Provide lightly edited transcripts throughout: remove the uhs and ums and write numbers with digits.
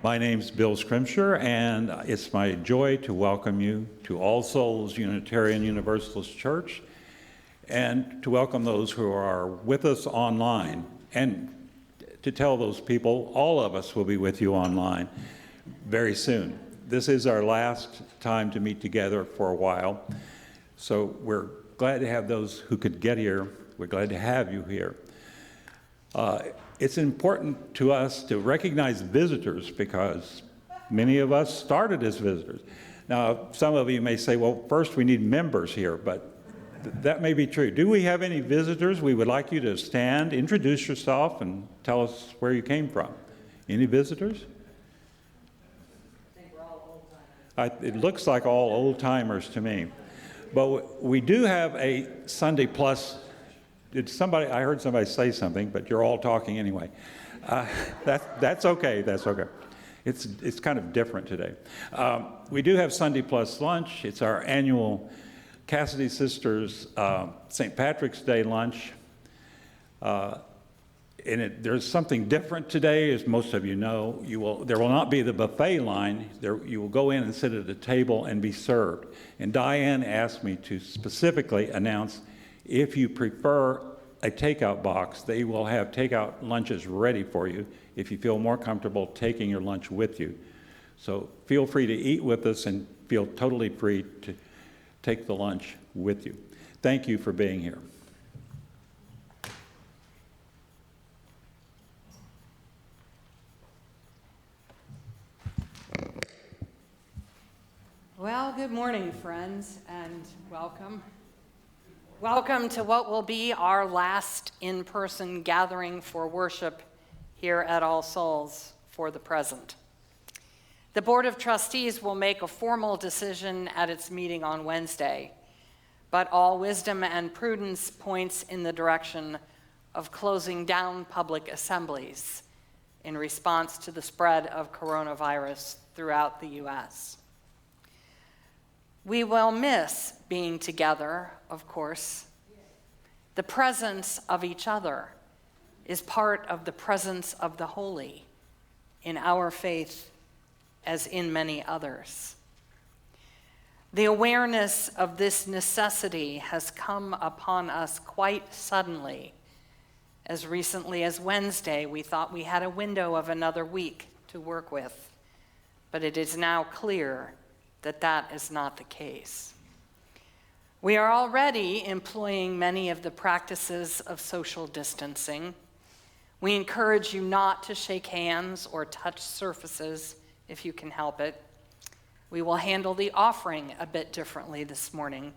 My name's Bill Scrimshire, and it's my joy to welcome you to All Souls Unitarian Universalist Church, and to welcome those who are with us online, and to tell those people all of us will be with you online very soon. This is our last time to meet together for a while, so we're glad to have those who could get here. We're glad to have you here. It's important to us to recognize visitors because many of us started as visitors. Now, some of you may say, well, first we need members here, but that may be true. Do we have any visitors? We would like you to stand, introduce yourself, and tell us where you came from. Any visitors? I think we're all old-timers. It looks like all old-timers to me. But we do have a Sunday Plus. I heard somebody say something, but you're all talking anyway. That's okay, that's okay. It's kind of different today. We do have Sunday Plus lunch. It's our annual Cassidy Sisters St. Patrick's Day lunch. There's something different today, as most of you know. There will not be the buffet line. You will go in and sit at a table and be served. And Diane asked me to specifically announce, if you prefer a takeout box, they will have takeout lunches ready for you if you feel more comfortable taking your lunch with you. So feel free to eat with us and feel totally free to take the lunch with you. Thank you for being here. Well, good morning, friends, and welcome. Welcome to what will be our last in-person gathering for worship here at All Souls for the present. The Board of Trustees will make a formal decision at its meeting on Wednesday, but all wisdom and prudence points in the direction of closing down public assemblies in response to the spread of coronavirus throughout the U.S. We will miss being together, of course. The presence of each other is part of the presence of the holy in our faith as in many others. The awareness of this necessity has come upon us quite suddenly. As recently as Wednesday, we thought we had a window of another week to work with, but it is now clear that that is not the case. We are already employing many of the practices of social distancing. We encourage you not to shake hands or touch surfaces if you can help it. We will handle the offering a bit differently this morning.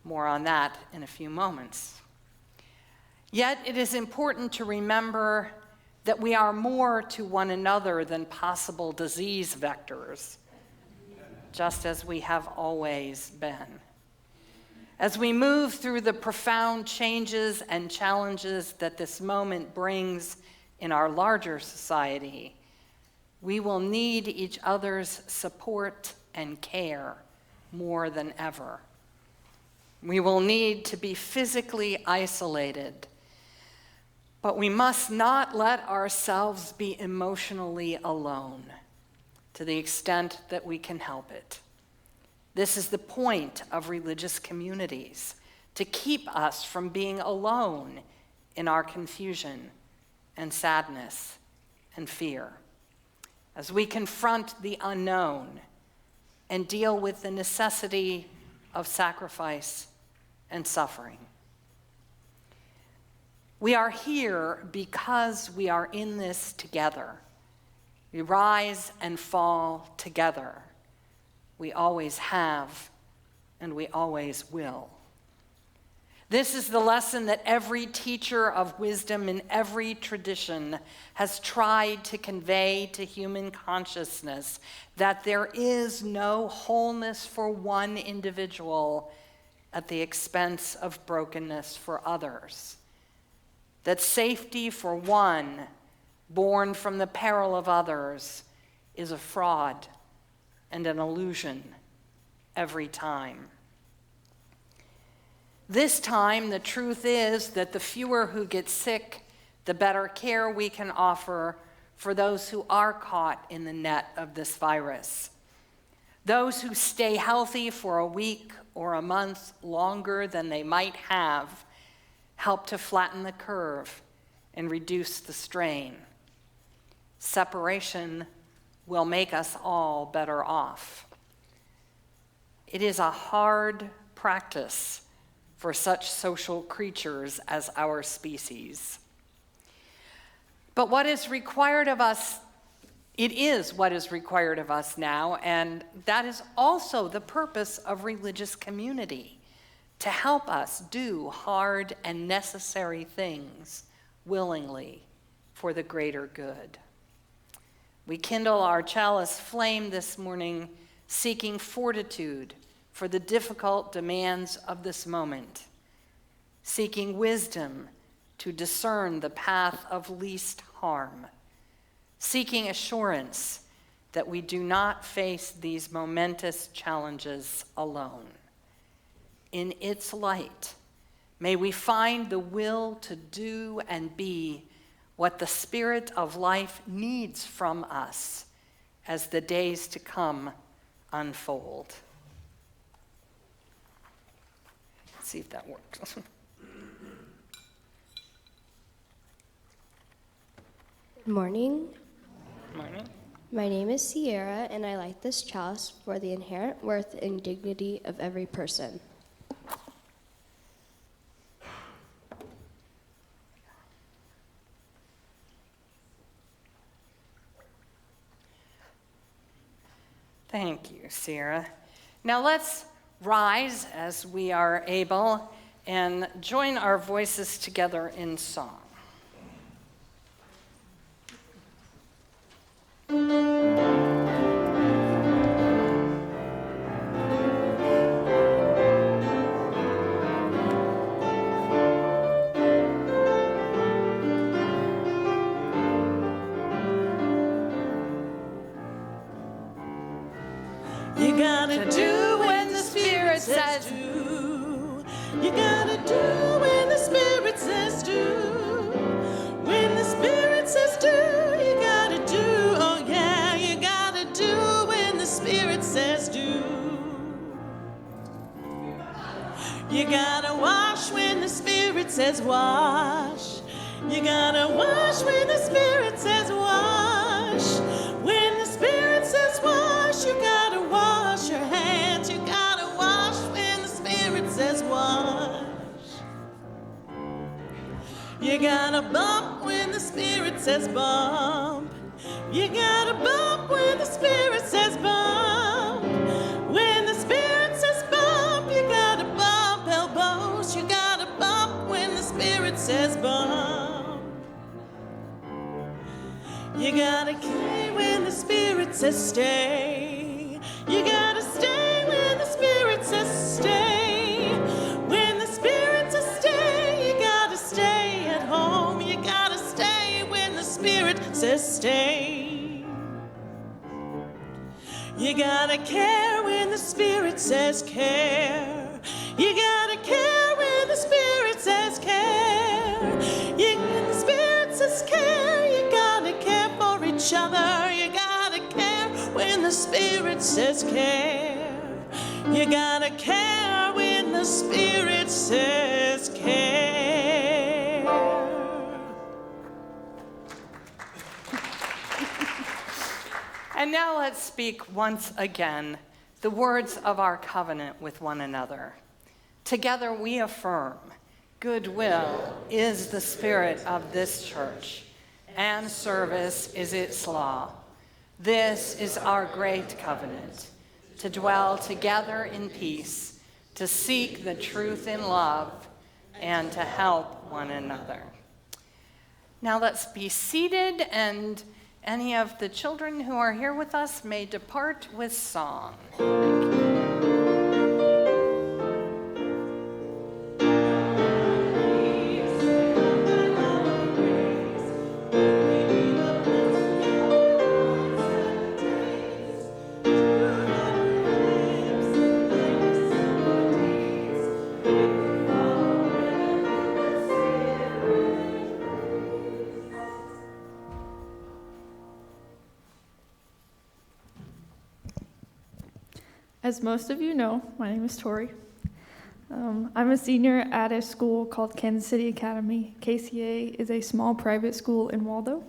More on that in a few moments. Yet it is important to remember that we are more to one another than possible disease vectors, just as we have always been. As we move through the profound changes and challenges that this moment brings in our larger society, we will need each other's support and care more than ever. We will need to be physically isolated, but we must not let ourselves be emotionally alone to the extent that we can help it. This is the point of religious communities, to keep us from being alone in our confusion and sadness and fear, as we confront the unknown and deal with the necessity of sacrifice and suffering. We are here because we are in this together. We rise and fall together. We always have, and we always will. This is the lesson that every teacher of wisdom in every tradition has tried to convey to human consciousness, that there is no wholeness for one individual at the expense of brokenness for others. That safety for one, born from the peril of others, is a fraud and an illusion every time. This time, the truth is that the fewer who get sick, the better care we can offer for those who are caught in the net of this virus. Those who stay healthy for a week or a month longer than they might have help to flatten the curve and reduce the strain. Separation will make us all better off. It is a hard practice for such social creatures as our species. But what is required of us, it is what is required of us now, and that is also the purpose of religious community, to help us do hard and necessary things willingly for the greater good. We kindle our chalice flame this morning, seeking fortitude for the difficult demands of this moment, seeking wisdom to discern the path of least harm, seeking assurance that we do not face these momentous challenges alone. In its light, may we find the will to do and be what the Spirit of life needs from us as the days to come unfold. Let's see if that works. Good morning. Morning. My name is Sierra, and I light this chalice for the inherent worth and dignity of every person. Thank you, Sierra. Now let's rise as we are able and join our voices together in song. You gotta do when the Spirit says do. You gotta do when the Spirit says do. When the Spirit says do, you gotta do. Oh yeah, you gotta do when the Spirit says do. You gotta wash when the Spirit says wash. You gotta wash when the Spirit says wash. When the Spirit says wash, you gotta wash your hands. You gotta wash when the Spirit says wash. You gotta bump when the Spirit says bump. You gotta bump when the Spirit says bump. When the Spirit says bump, you gotta bump elbows. You gotta bump when the Spirit says bump. You gotta stay when the Spirit says stay. You gotta stay when the Spirit says stay. When the Spirit says stay, you gotta stay at home. You gotta stay when the Spirit says stay. You gotta care when the Spirit says care. You gotta care when the Spirit says care. When the Spirit says care, you gotta care for each other. You gotta care when the Spirit says care. You gotta care when the Spirit says care. And now let's speak once again the words of our covenant with one another. Together we affirm, goodwill is the spirit of this church, and service is its law. This is our great covenant, to dwell together in peace, to seek the truth in love, and to help one another. Now let's be seated, and any of the children who are here with us may depart with song. Thank you. As most of you know, my name is Tori. I'm a senior at a school called Kansas City Academy. KCA is a small private school in Waldo.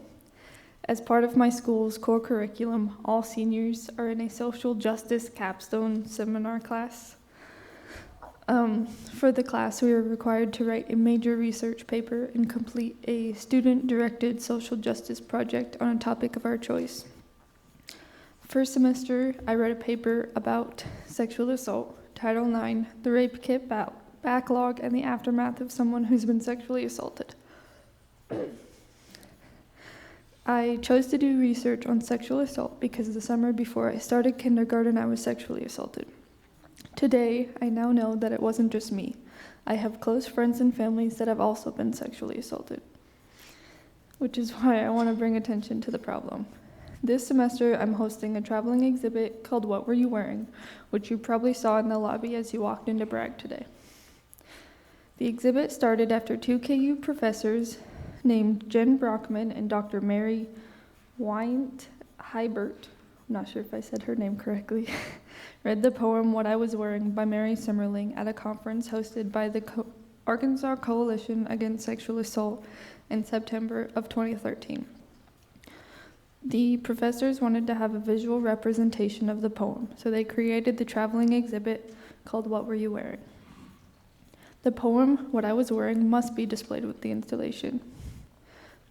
As part of my school's core curriculum, all seniors are in a social justice capstone seminar class. For the class, we are required to write a major research paper and complete a student-directed social justice project on a topic of our choice. First semester, I read a paper about sexual assault, Title IX, the rape kit backlog, and the aftermath of someone who's been sexually assaulted. I chose to do research on sexual assault because the summer before I started kindergarten, I was sexually assaulted. Today, I now know that it wasn't just me. I have close friends and families that have also been sexually assaulted, which is why I want to bring attention to the problem. This semester, I'm hosting a traveling exhibit called What Were You Wearing?, which you probably saw in the lobby as you walked into Bragg today. The exhibit started after two KU professors named Jen Brockman and Dr. Mary Weint-Hibert, I'm not sure if I said her name correctly, read the poem What I Was Wearing by Mary Simmerling at a conference hosted by the Arkansas Coalition Against Sexual Assault in September of 2013. The professors wanted to have a visual representation of the poem, so they created the traveling exhibit called What Were You Wearing? The poem, What I Was Wearing, must be displayed with the installation.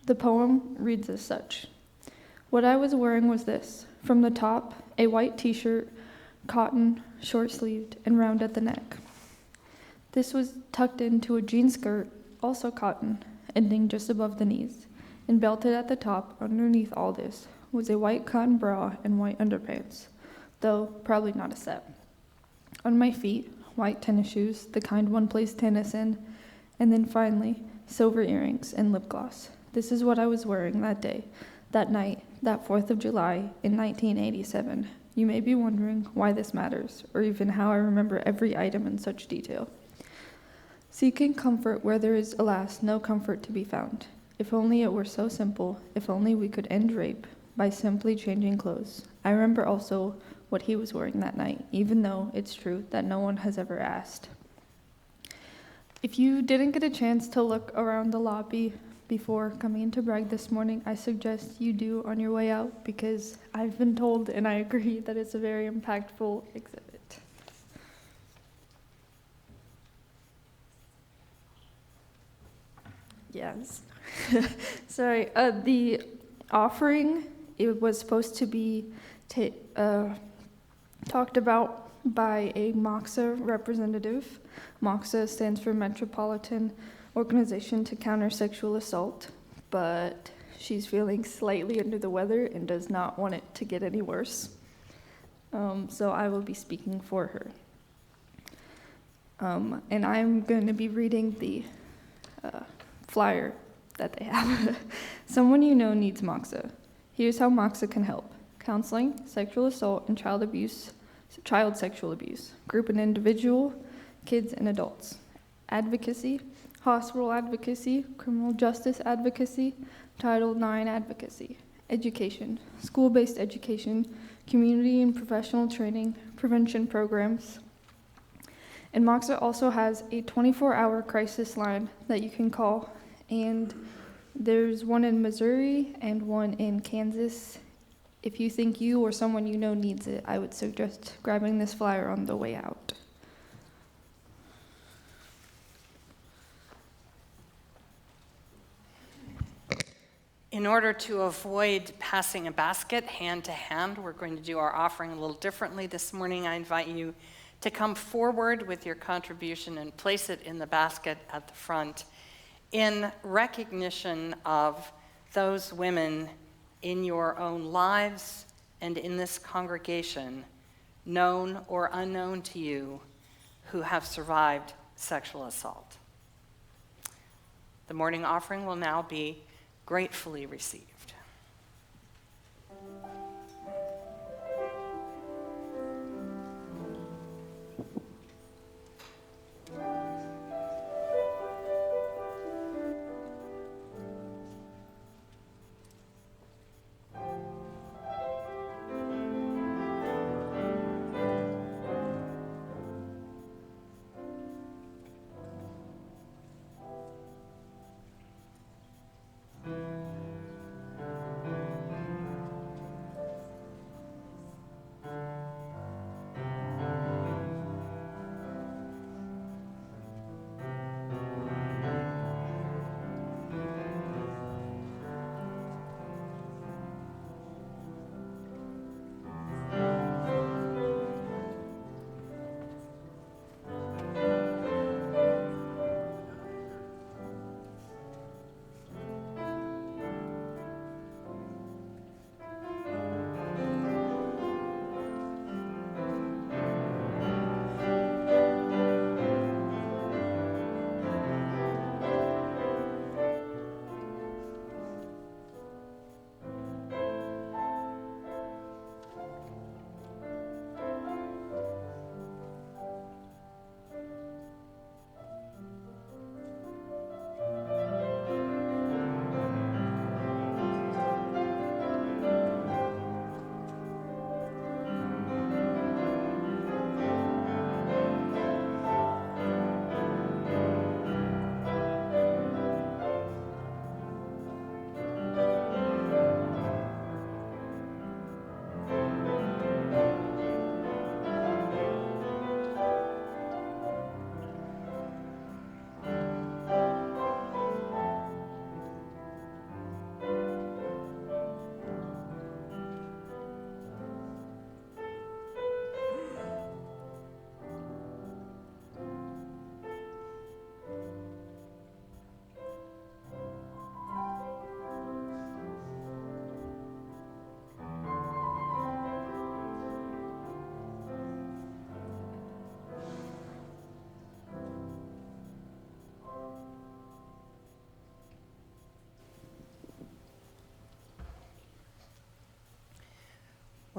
The poem reads as such. What I was wearing was this. From the top, a white t-shirt, cotton, short-sleeved, and round at the neck. This was tucked into a jean skirt, also cotton, ending just above the knees. And belted at the top, underneath all this, was a white cotton bra and white underpants, though probably not a set. On my feet, white tennis shoes, the kind one plays tennis in, and then finally, silver earrings and lip gloss. This is what I was wearing that day, that night, that 4th of July in 1987. You may be wondering why this matters, or even how I remember every item in such detail. Seeking comfort where there is, alas, no comfort to be found. If only it were so simple, if only we could end rape by simply changing clothes. I remember also what he was wearing that night, even though it's true that no one has ever asked. If you didn't get a chance to look around the lobby before coming into Bragg this morning, I suggest you do on your way out because I've been told and I agree that it's a very impactful exhibit. Yes. Sorry, the offering, it was supposed to be talked about by a MOXA representative. MOXA stands for Metropolitan Organization to Counter Sexual Assault, but she's feeling slightly under the weather and does not want it to get any worse. So I will be speaking for her. And I'm going to be reading the flyer that they have. Someone you know needs MOXA. Here's how MOXA can help. Counseling, sexual assault, and child sexual abuse. Group and individual, kids and adults. Advocacy, hospital advocacy, criminal justice advocacy, Title IX advocacy. Education, school-based education, community and professional training, prevention programs. And MOXA also has a 24-hour crisis line that you can call, and there's one in Missouri and one in Kansas. If you think you or someone you know needs it, I would suggest grabbing this flyer on the way out. In order to avoid passing a basket hand to hand, we're going to do our offering a little differently this morning. I invite you to come forward with your contribution and place it in the basket at the front in recognition of those women in your own lives and in this congregation, known or unknown to you, who have survived sexual assault. The morning offering will now be gratefully received.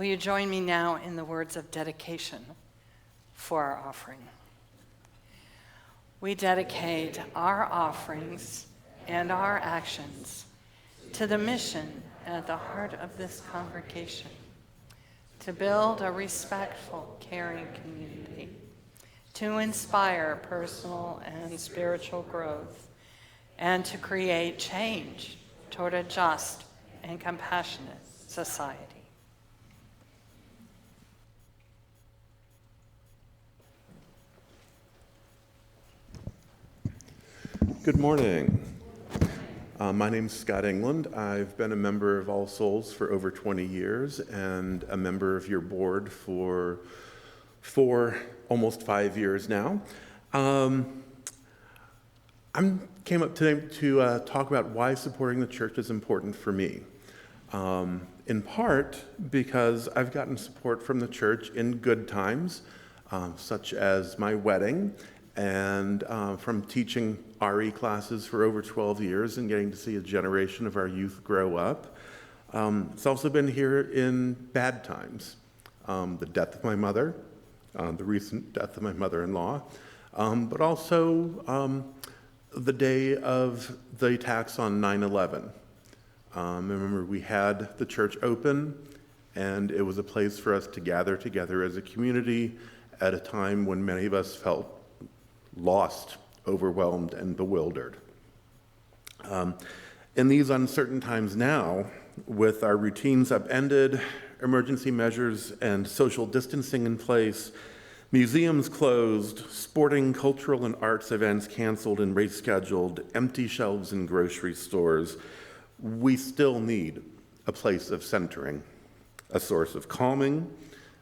Will you join me now in the words of dedication for our offering? We dedicate our offerings and our actions to the mission at the heart of this congregation, to build a respectful, caring community, to inspire personal and spiritual growth, and to create change toward a just and compassionate society. Good morning. My name's Scott England. I've been a member of All Souls for over 20 years and a member of your board for almost 5 years now. I came up today to talk about why supporting the church is important for me. In part because I've gotten support from the church in good times, such as my wedding, and from teaching RE classes for over 12 years and getting to see a generation of our youth grow up. It's also been here in bad times. The death of my mother, the recent death of my mother-in-law, but also the day of the attacks on 9/11. I remember we had the church open, and it was a place for us to gather together as a community at a time when many of us felt lost, overwhelmed, and bewildered. In these uncertain times now, with our routines upended, emergency measures and social distancing in place, museums closed, sporting, cultural, and arts events canceled and rescheduled, empty shelves in grocery stores, we still need a place of centering, a source of calming,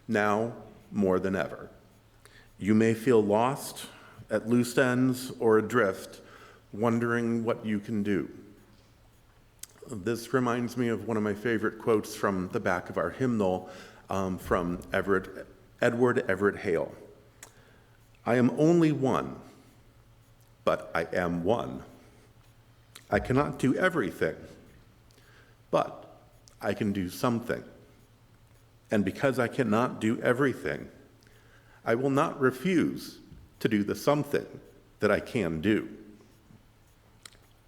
now more than ever. You may feel lost, at loose ends, or adrift, wondering what you can do. This reminds me of one of my favorite quotes from the back of our hymnal from Edward Everett Hale. I am only one, but I am one. I cannot do everything, but I can do something. And because I cannot do everything, I will not refuse to do the something that I can do.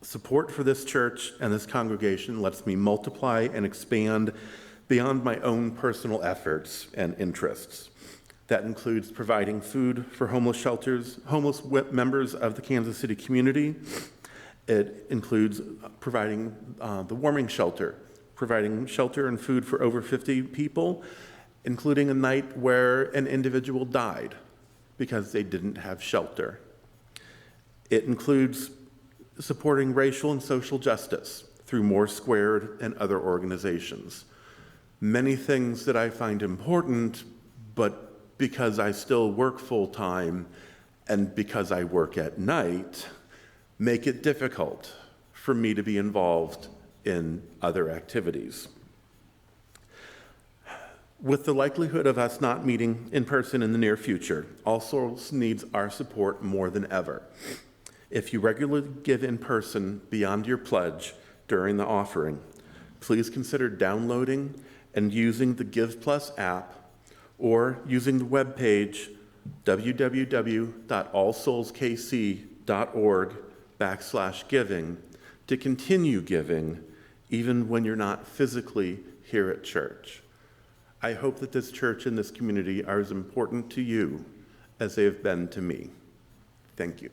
Support for this church and this congregation lets me multiply and expand beyond my own personal efforts and interests. That includes providing food for homeless shelters, homeless members of the Kansas City community. It includes providing the warming shelter, providing shelter and food for over 50 people, including a night where an individual died because they didn't have shelter. It includes supporting racial and social justice through More Squared and other organizations. Many things that I find important, but because I still work full-time and because I work at night, make it difficult for me to be involved in other activities. With the likelihood of us not meeting in person in the near future, All Souls needs our support more than ever. If you regularly give in person beyond your pledge during the offering, please consider downloading and using the Give Plus app or using the webpage www.allsoulskc.org/giving to continue giving even when you're not physically here at church. I hope that this church and this community are as important to you as they have been to me. Thank you.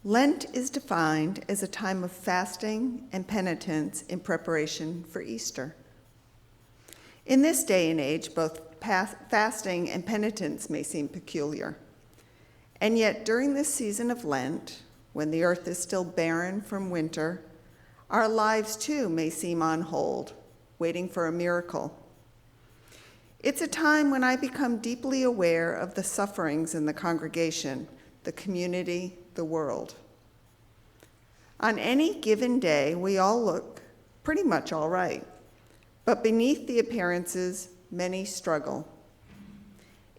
Lent is defined as a time of fasting and penitence in preparation for Easter. In this day and age, both fasting and penitence may seem peculiar. And yet, during this season of Lent, when the earth is still barren from winter, our lives too may seem on hold, waiting for a miracle. It's a time when I become deeply aware of the sufferings in the congregation, the community, the world. On any given day, we all look pretty much all right, but beneath the appearances, many struggle.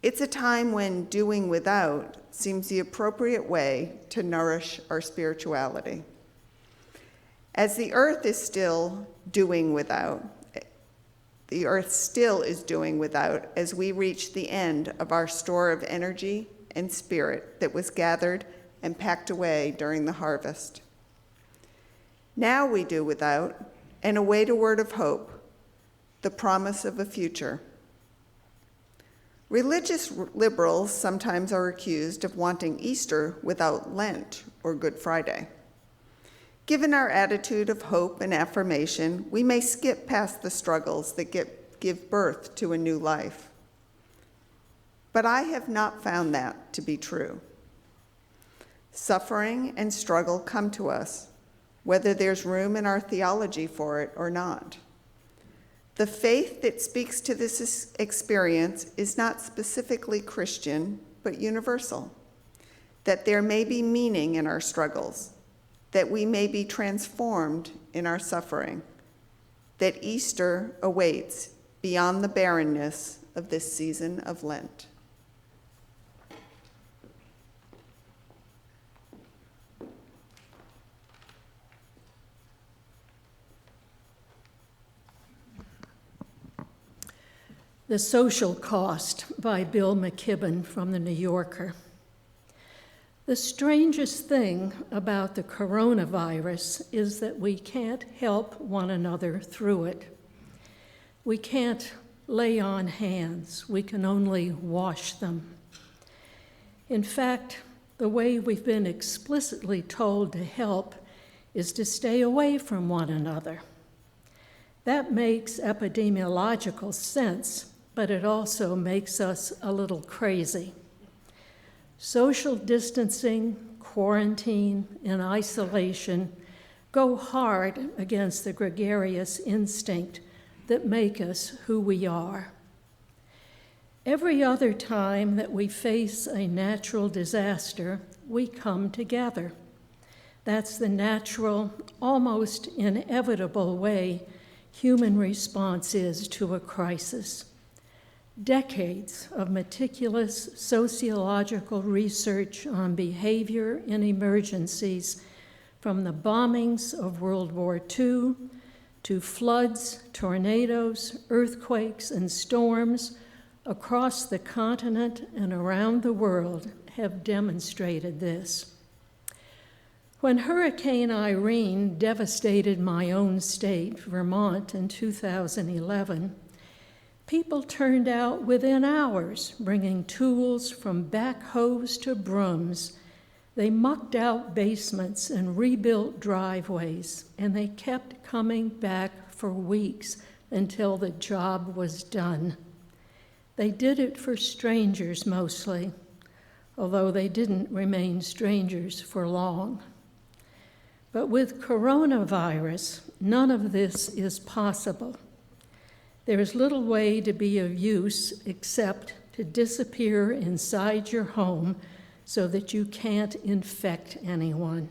It's a time when doing without seems the appropriate way to nourish our spirituality. As the earth is still doing without, the earth still is doing without as we reach the end of our store of energy and spirit that was gathered and packed away during the harvest. Now we do without and await a word of hope, the promise of a future. Religious liberals sometimes are accused of wanting Easter without Lent or Good Friday. Given our attitude of hope and affirmation, we may skip past the struggles that give birth to a new life. But I have not found that to be true. Suffering and struggle come to us, whether there's room in our theology for it or not. The faith that speaks to this experience is not specifically Christian, but universal, that there may be meaning in our struggles, that we may be transformed in our suffering, that Easter awaits beyond the barrenness of this season of Lent. The Social Cost by Bill McKibben from The New Yorker. The strangest thing about the coronavirus is that we can't help one another through it. We can't lay on hands, we can only wash them. In fact, the way we've been explicitly told to help is to stay away from one another. That makes epidemiological sense, but it also makes us a little crazy. Social distancing, quarantine, and isolation go hard against the gregarious instinct that make us who we are. Every other time that we face a natural disaster, we come together. That's the natural, almost inevitable way human response is to a crisis. Decades of meticulous sociological research on behavior in emergencies, from the bombings of World War II to floods, tornadoes, earthquakes, and storms across the continent and around the world, have demonstrated this. When Hurricane Irene devastated my own state, Vermont, in 2011, people turned out within hours, bringing tools from backhoes to brooms. They mucked out basements and rebuilt driveways, and they kept coming back for weeks until the job was done. They did it for strangers mostly, although they didn't remain strangers for long. But with coronavirus, none of this is possible. There is little way to be of use except to disappear inside your home so that you can't infect anyone.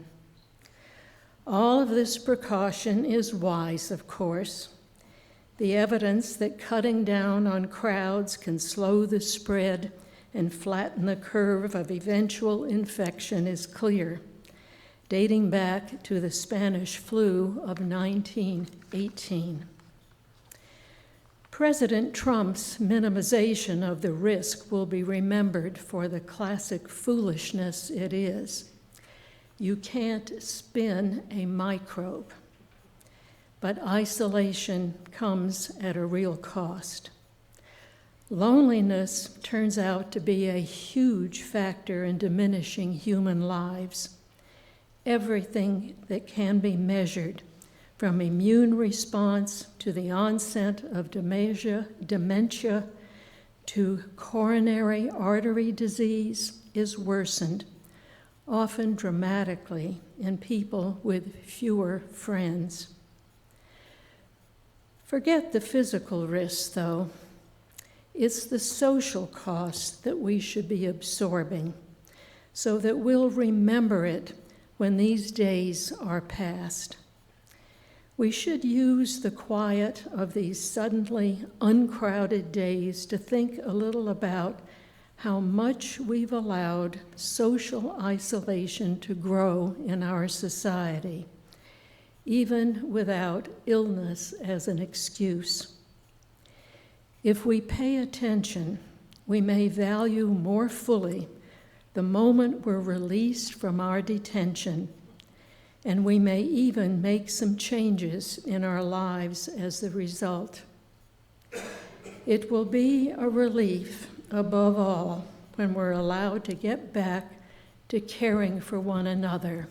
All of this precaution is wise, of course. The evidence that cutting down on crowds can slow the spread and flatten the curve of eventual infection is clear, dating back to the Spanish flu of 1918. President Trump's minimization of the risk will be remembered for the classic foolishness it is. You can't spin a microbe, but isolation comes at a real cost. Loneliness turns out to be a huge factor in diminishing human lives. Everything that can be measured, from immune response to the onset of dementia to coronary artery disease, is worsened, often dramatically, in people with fewer friends. Forget the physical risks, though. It's the social cost that we should be absorbing, so that we'll remember it when these days are past. We should use the quiet of these suddenly uncrowded days to think a little about how much we've allowed social isolation to grow in our society, even without illness as an excuse. If we pay attention, we may value more fully the moment we're released from our detention, and we may even make some changes in our lives as the result. It will be a relief, above all, when we're allowed to get back to caring for one another,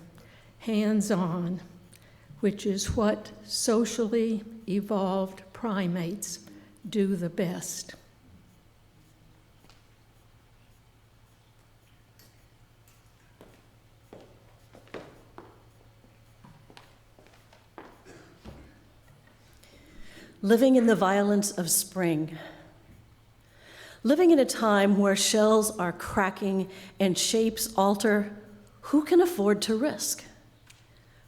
hands-on, which is what socially evolved primates do the best. Living in the violence of spring. Living in a time where shells are cracking and shapes alter, who can afford to risk?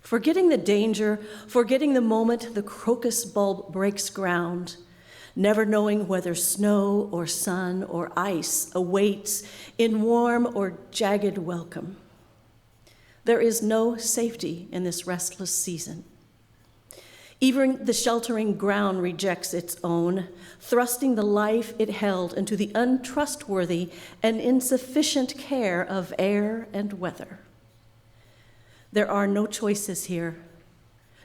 Forgetting the danger, forgetting the moment the crocus bulb breaks ground, never knowing whether snow or sun or ice awaits in warm or jagged welcome. There is no safety in this restless season. Even the sheltering ground rejects its own, thrusting the life it held into the untrustworthy and insufficient care of air and weather. There are no choices here,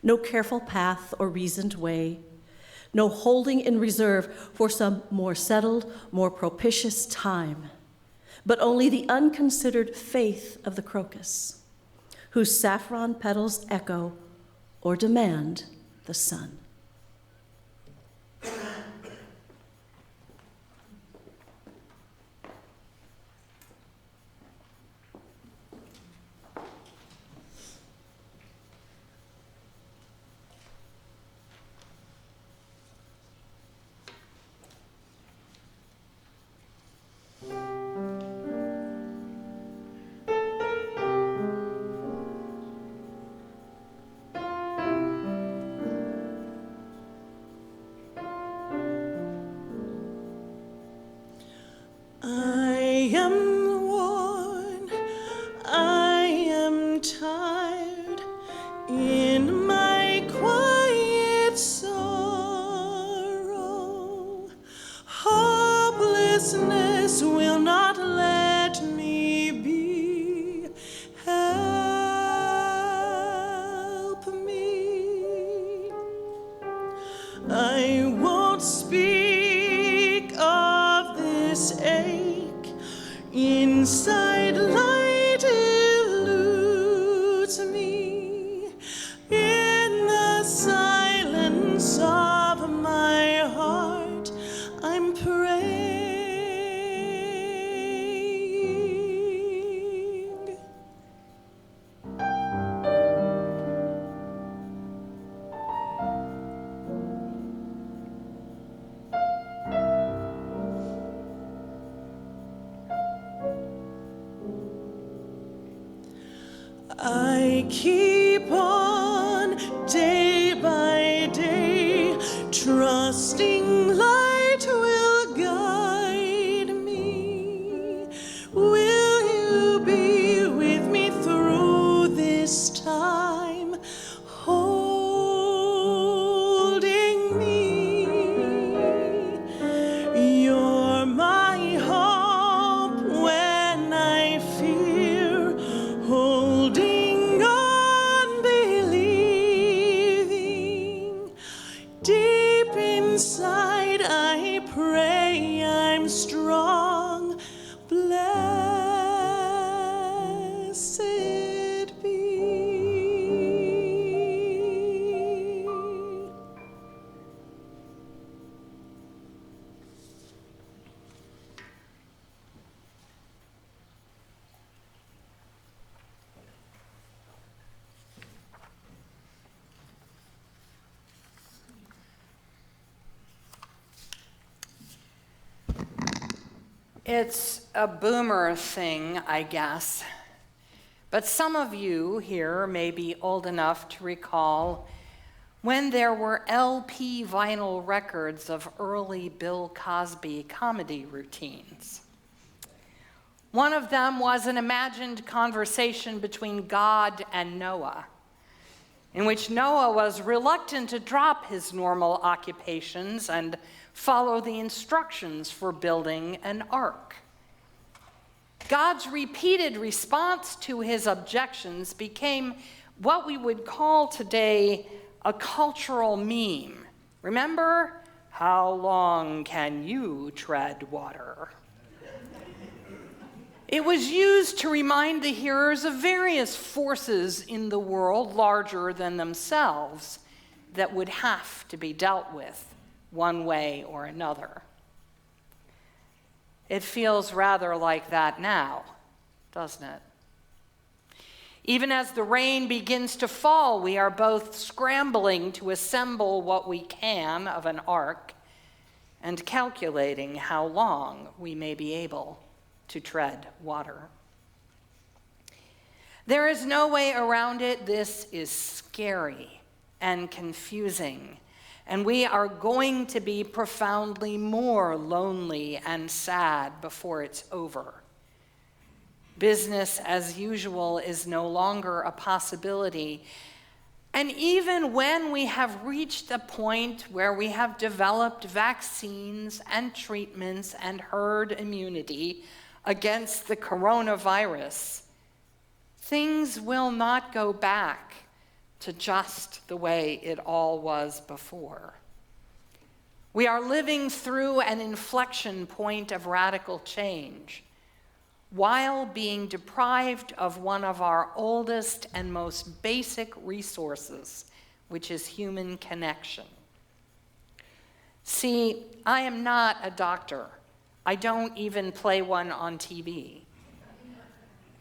no careful path or reasoned way, no holding in reserve for some more settled, more propitious time, but only the unconsidered faith of the crocus, whose saffron petals echo or demand the sun. I am worn, I am tired, in my quiet sorrow. Hopelessness will not let me be. Help me. I won't speak of this ache. Inside light eludes me. In the silence of my heart, I'm praying. I keep on day by day, trusting light will guide me. Will you be with me through this time, holding me? You're my hope when I fear, holding on, believing. Deep inside I pray I'm strong. Blessed be. It's a boomer thing, I guess. But some of you here may be old enough to recall when there were LP vinyl records of early Bill Cosby comedy routines. One of them was an imagined conversation between God and Noah, in which Noah was reluctant to drop his normal occupations and follow the instructions for building an ark. God's repeated response to his objections became what we would call today a cultural meme. Remember, how long can you tread water? It was used to remind the hearers of various forces in the world larger than themselves that would have to be dealt with one way or another. It feels rather like that now, doesn't it? Even as the rain begins to fall, we are both scrambling to assemble what we can of an ark and calculating how long we may be able to tread water. There is no way around it. This is scary and confusing, and we are going to be profoundly more lonely and sad before it's over. Business as usual is no longer a possibility. And even when we have reached a point where we have developed vaccines and treatments and herd immunity against the coronavirus, things will not go back to just the way it all was before. We are living through an inflection point of radical change, while being deprived of one of our oldest and most basic resources, which is human connection. See, I am not a doctor. I don't even play one on TV.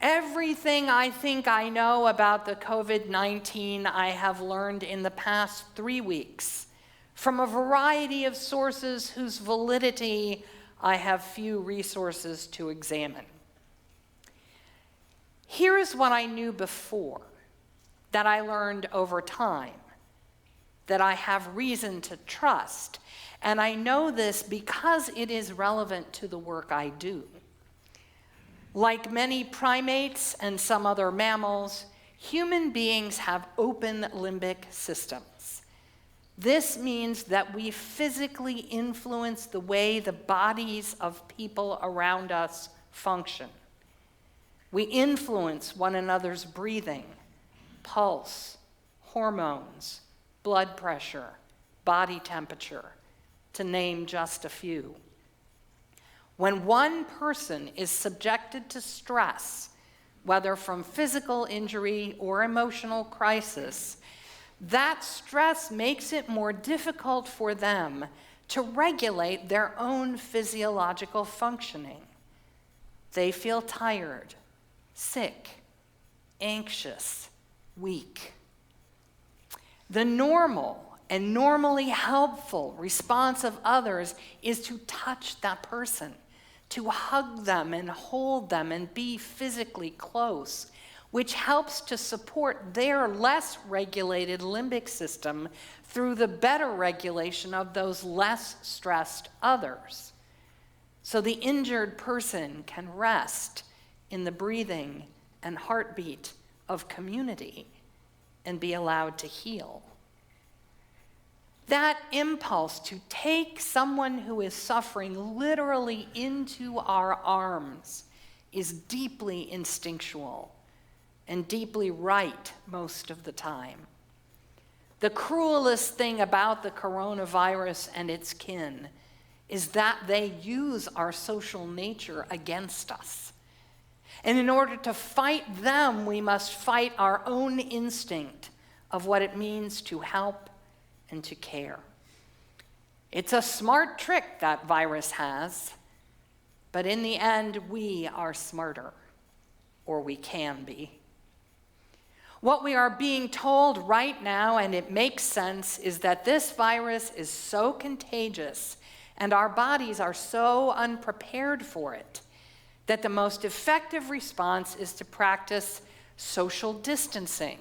Everything I think I know about the COVID-19 I have learned in the past 3 weeks from a variety of sources whose validity I have few resources to examine. Here is what I knew before, that I learned over time, that I have reason to trust, and I know this because it is relevant to the work I do. Like many primates and some other mammals, human beings have open limbic systems. This means that we physically influence the way the bodies of people around us function. We influence one another's breathing, pulse, hormones, blood pressure, body temperature, to name just a few. When one person is subjected to stress, whether from physical injury or emotional crisis, that stress makes it more difficult for them to regulate their own physiological functioning. They feel tired, sick, anxious, weak. The normal and normally helpful response of others is to touch that person, to hug them and hold them and be physically close, which helps to support their less regulated limbic system through the better regulation of those less stressed others. So the injured person can rest in the breathing and heartbeat of community and be allowed to heal. That impulse to take someone who is suffering literally into our arms is deeply instinctual and deeply right most of the time. The cruelest thing about the coronavirus and its kin is that they use our social nature against us. And in order to fight them, we must fight our own instinct of what it means to help and to care. It's a smart trick that virus has, but in the end, we are smarter, or we can be. What we are being told right now, and it makes sense, is that this virus is so contagious and our bodies are so unprepared for it that the most effective response is to practice social distancing,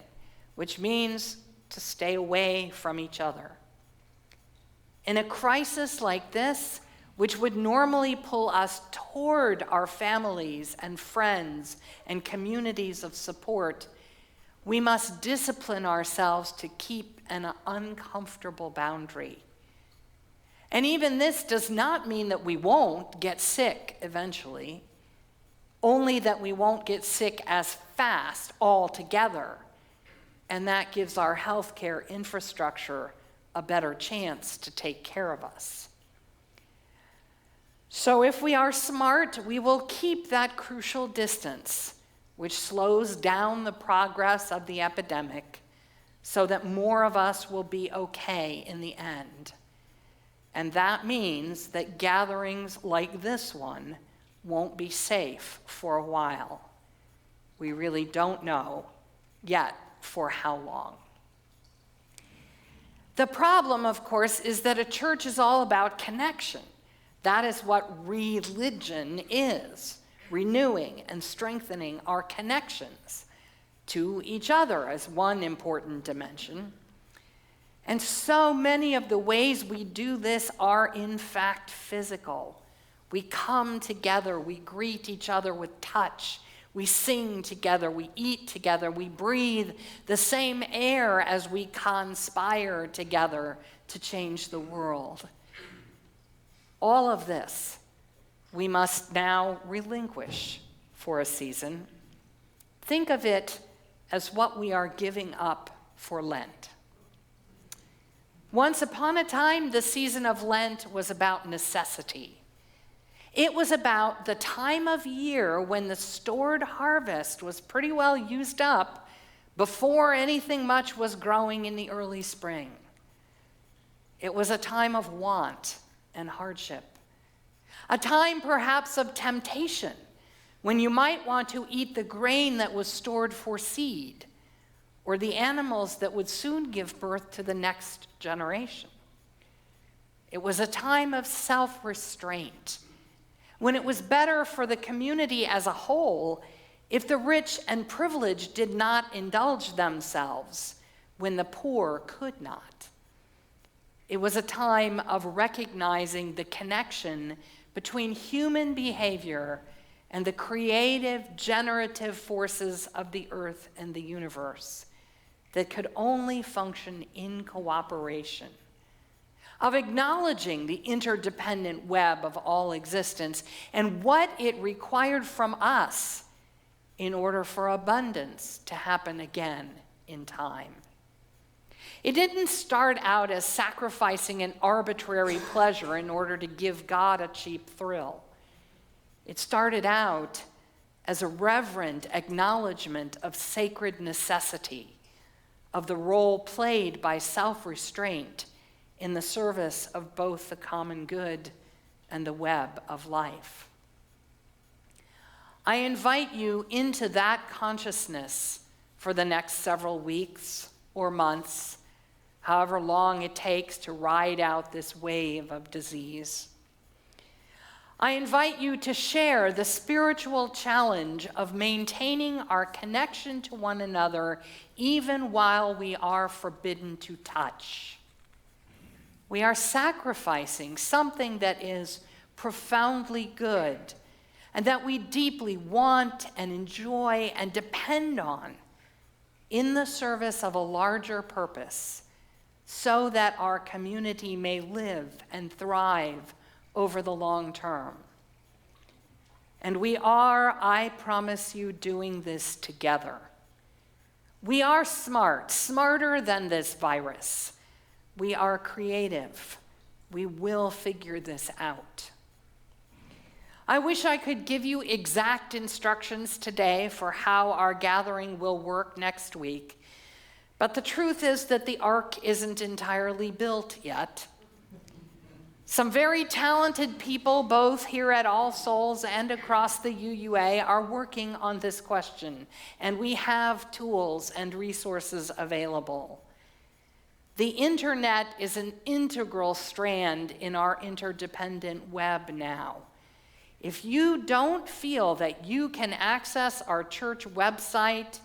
which means to stay away from each other. In a crisis like this, which would normally pull us toward our families and friends and communities of support, we must discipline ourselves to keep an uncomfortable boundary. And even this does not mean that we won't get sick eventually, only that we won't get sick as fast altogether. And that gives our healthcare infrastructure a better chance to take care of us. So if we are smart, we will keep that crucial distance, which slows down the progress of the epidemic, so that more of us will be okay in the end. And that means that gatherings like this one won't be safe for a while. We really don't know yet for how long. The problem, of course, is that a church is all about connection. That is what religion is, renewing and strengthening our connections to each other as one important dimension. And so many of the ways we do this are in fact physical. We come together, we greet each other with touch, we sing together, we eat together, we breathe the same air as we conspire together to change the world. All of this we must now relinquish for a season. Think of it as what we are giving up for Lent. Once upon a time, the season of Lent was about necessity. It was about the time of year when the stored harvest was pretty well used up before anything much was growing in the early spring. It was a time of want and hardship, a time perhaps of temptation, when you might want to eat the grain that was stored for seed, or the animals that would soon give birth to the next generation. It was a time of self-restraint, when it was better for the community as a whole if the rich and privileged did not indulge themselves when the poor could not. It was a time of recognizing the connection between human behavior and the creative, generative forces of the earth and the universe that could only function in cooperation, of acknowledging the interdependent web of all existence and what it required from us in order for abundance to happen again in time. It didn't start out as sacrificing an arbitrary pleasure in order to give God a cheap thrill. It started out as a reverent acknowledgement of sacred necessity, of the role played by self-restraint in the service of both the common good and the web of life. I invite you into that consciousness for the next several weeks or months, however long it takes to ride out this wave of disease. I invite you to share the spiritual challenge of maintaining our connection to one another even while we are forbidden to touch. We are sacrificing something that is profoundly good and that we deeply want and enjoy and depend on in the service of a larger purpose, so that our community may live and thrive over the long term. And we are, I promise you, doing this together. We are smart, smarter than this virus. We are creative. We will figure this out. I wish I could give you exact instructions today for how our gathering will work next week, but the truth is that the ark isn't entirely built yet. Some very talented people, both here at All Souls and across the UUA, are working on this question, and we have tools and resources available. The internet is an integral strand in our interdependent web now. If you don't feel that you can access our church website,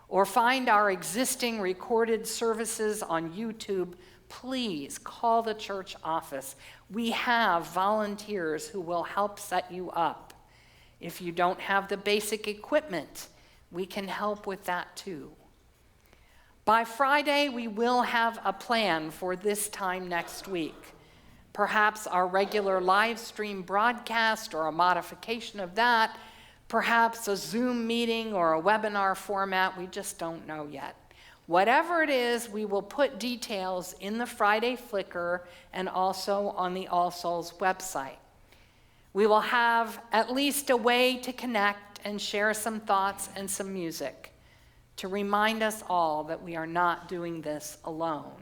or find our existing recorded services on YouTube, please call the church office. We have volunteers who will help set you up. If you don't have the basic equipment, we can help with that too. By Friday, we will have a plan for this time next week. Perhaps our regular live stream broadcast or a modification of that, perhaps a Zoom meeting or a webinar format, we just don't know yet. Whatever it is, we will put details in the Friday Flicker and also on the All Souls website. We will have at least a way to connect and share some thoughts and some music to remind us all that we are not doing this alone.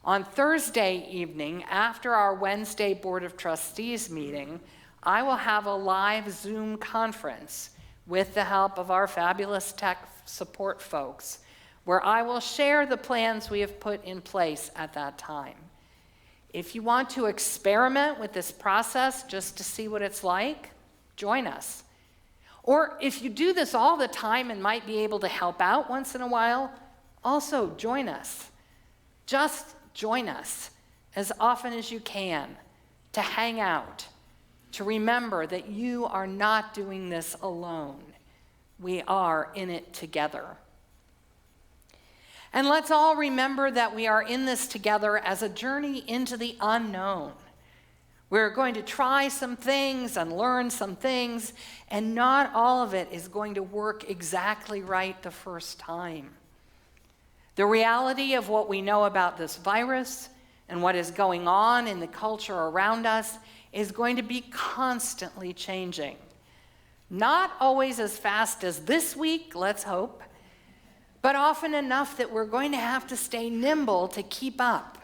On Thursday evening, after our Wednesday Board of Trustees meeting, I will have a live Zoom conference with the help of our fabulous tech support folks, where I will share the plans we have put in place at that time. If you want to experiment with this process just to see what it's like, join us. Or if you do this all the time and might be able to help out once in a while, also join us. Just join us as often as you can to hang out, to remember that you are not doing this alone. We are in it together. And let's all remember that we are in this together as a journey into the unknown. We're going to try some things and learn some things, and not all of it is going to work exactly right the first time. The reality of what we know about this virus and what is going on in the culture around us is going to be constantly changing. Not always as fast as this week, let's hope, but often enough that we're going to have to stay nimble to keep up.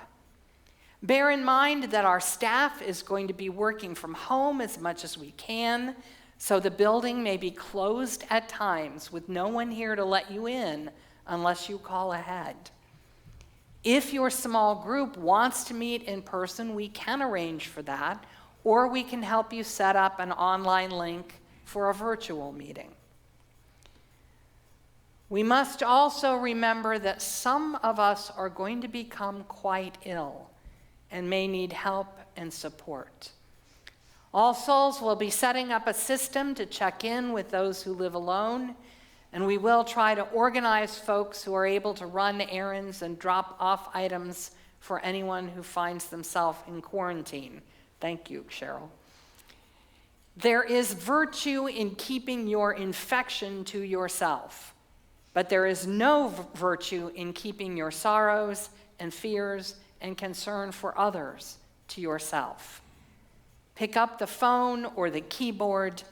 Bear in mind that our staff is going to be working from home as much as we can, so the building may be closed at times with no one here to let you in unless you call ahead. If your small group wants to meet in person, we can arrange for that, or we can help you set up an online link for a virtual meeting. We must also remember that some of us are going to become quite ill and may need help and support. All Souls will be setting up a system to check in with those who live alone, and we will try to organize folks who are able to run errands and drop off items for anyone who finds themselves in quarantine. Thank you, Cheryl. There is virtue in keeping your infection to yourself, but there is no virtue in keeping your sorrows and fears and concern for others to yourself. Pick up the phone or the keyboard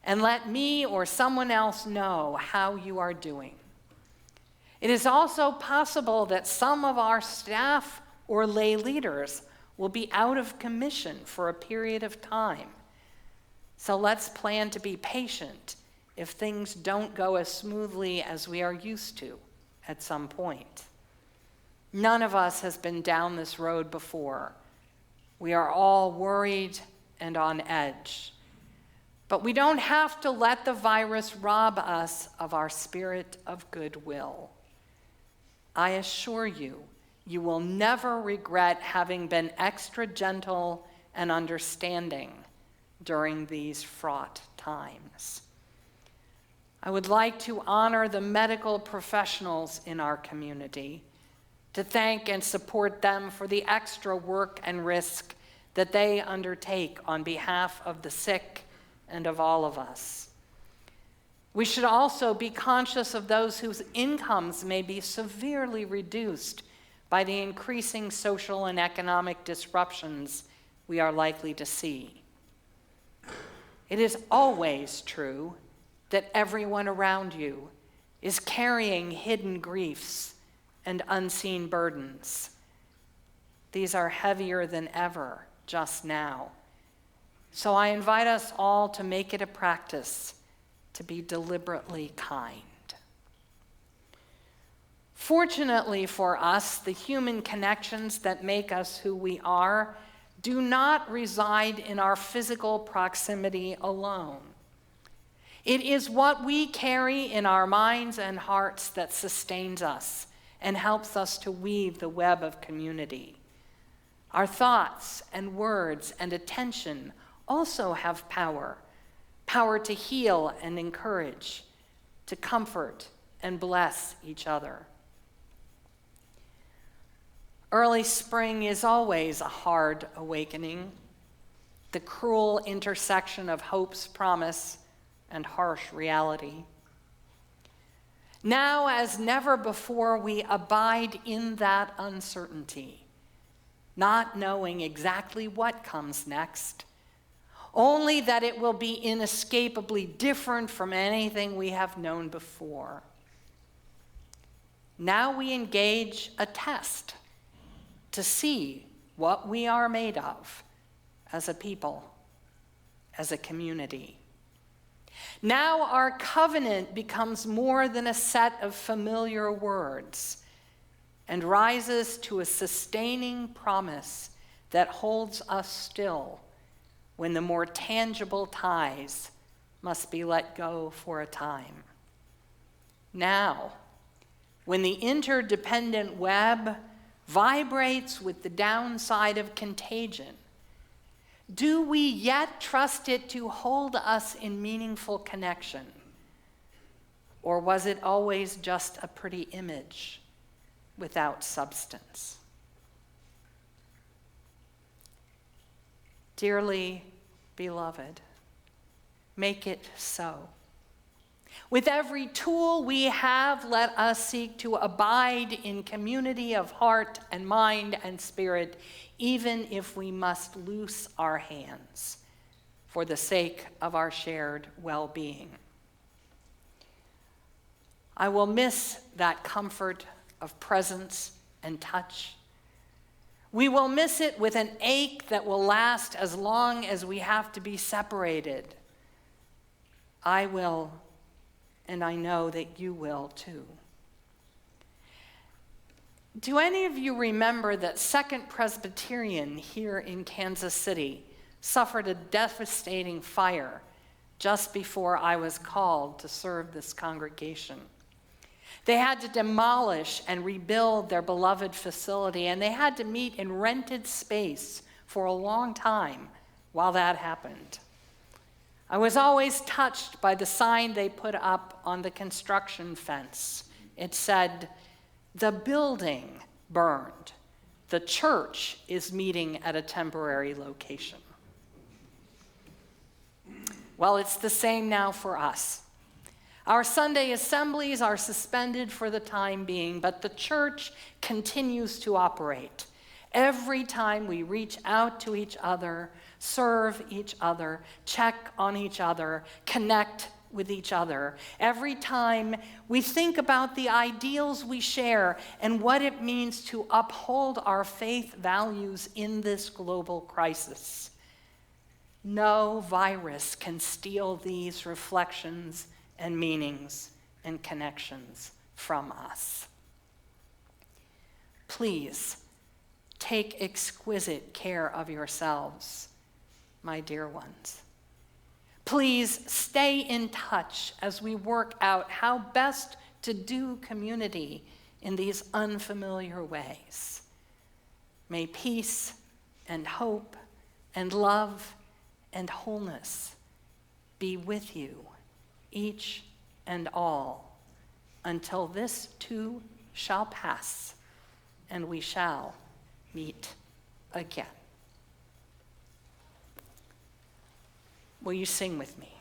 and let me or someone else know how you are doing. It is also possible that some of our staff or lay leaders will be out of commission for a period of time. So let's plan to be patient if things don't go as smoothly as we are used to at some point. None of us has been down this road before. We are all worried and on edge. But we don't have to let the virus rob us of our spirit of goodwill. I assure you, you will never regret having been extra gentle and understanding during these fraught times. I would like to honor the medical professionals in our community, to thank and support them for the extra work and risk that they undertake on behalf of the sick and of all of us. We should also be conscious of those whose incomes may be severely reduced by the increasing social and economic disruptions we are likely to see. It is always true that everyone around you is carrying hidden griefs and unseen burdens. These are heavier than ever just now. So I invite us all to make it a practice to be deliberately kind. Fortunately for us, the human connections that make us who we are do not reside in our physical proximity alone. It is what we carry in our minds and hearts that sustains us and helps us to weave the web of community. Our thoughts and words and attention also have power to heal and encourage, to comfort and bless each other. Early spring is always a hard awakening, the cruel intersection of hope's promise and harsh reality. Now, as never before, we abide in that uncertainty, not knowing exactly what comes next, only that it will be inescapably different from anything we have known before. Now we engage a test to see what we are made of as a people, as a community. Now our covenant becomes more than a set of familiar words and rises to a sustaining promise that holds us still when the more tangible ties must be let go for a time. Now, when the interdependent web vibrates with the downside of contagion, do we yet trust it to hold us in meaningful connection? Or was it always just a pretty image without substance? Dearly beloved, make it so. With every tool we have, let us seek to abide in community of heart and mind and spirit, even if we must loose our hands for the sake of our shared well-being. I will miss that comfort of presence and touch. We will miss it with an ache that will last as long as we have to be separated. I will, and I know that you will too. Do any of you remember that Second Presbyterian here in Kansas City suffered a devastating fire just before I was called to serve this congregation? They had to demolish and rebuild their beloved facility, and they had to meet in rented space for a long time while that happened. I was always touched by the sign they put up on the construction fence. It said, "The building burned. The church is meeting at a temporary location." Well, it's the same now for us. Our Sunday assemblies are suspended for the time being, but the church continues to operate. Every time we reach out to each other, serve each other, check on each other, connect with each other. Every time we think about the ideals we share and what it means to uphold our faith values in this global crisis. No virus can steal these reflections and meanings and connections from us. Please take exquisite care of yourselves, my dear ones. Please stay in touch as we work out how best to do community in these unfamiliar ways. May peace and hope and love and wholeness be with you, each and all, until this too shall pass and we shall meet again. Will you sing with me?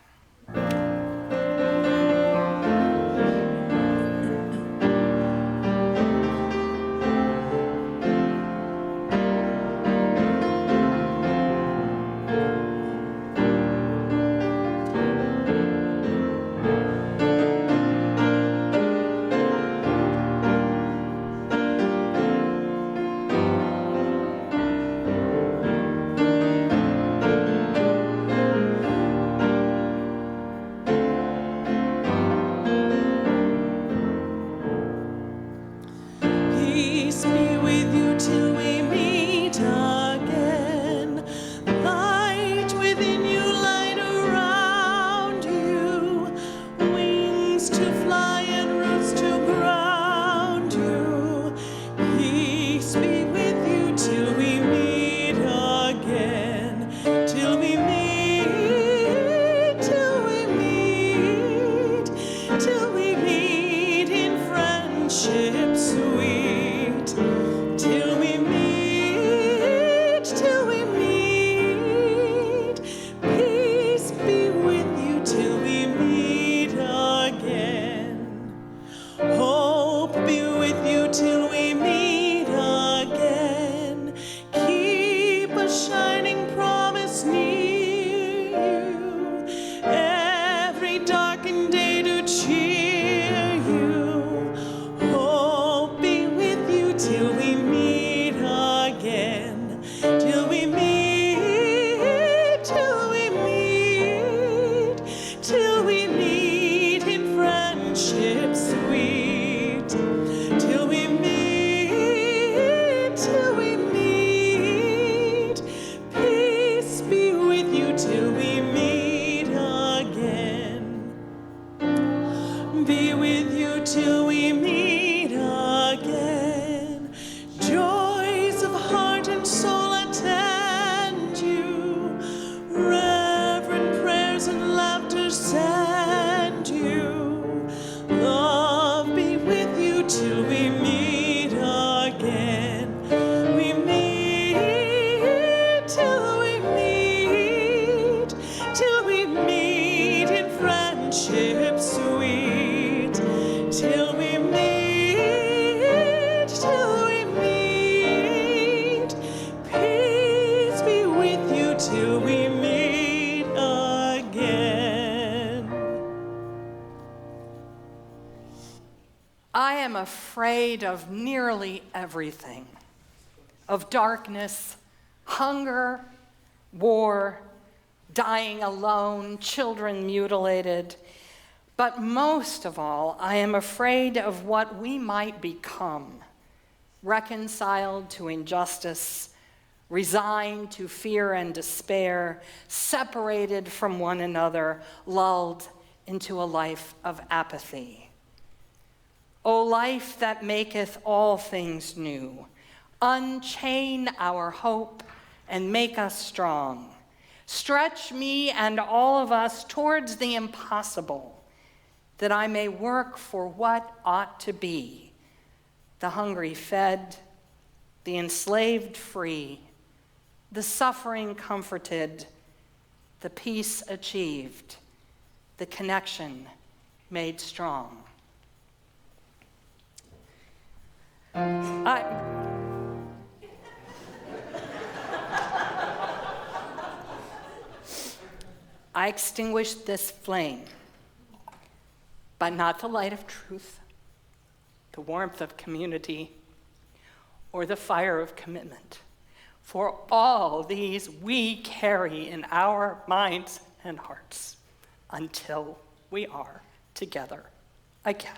friendship sweet, till we meet, till we meet. Peace be with you till we meet again. I am afraid of nearly everything, of darkness, hunger, war, dying alone, children mutilated. But most of all, I am afraid of what we might become, reconciled to injustice, resigned to fear and despair, separated from one another, lulled into a life of apathy. O life that maketh all things new, unchain our hope and make us strong. Stretch me and all of us towards the impossible, that I may work for what ought to be, the hungry fed, the enslaved free, the suffering comforted, the peace achieved, the connection made strong. I extinguished this flame, but not the light of truth, the warmth of community, or the fire of commitment. For all these we carry in our minds and hearts until we are together again.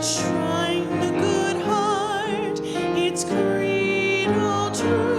Shrine the good heart, its creed all true.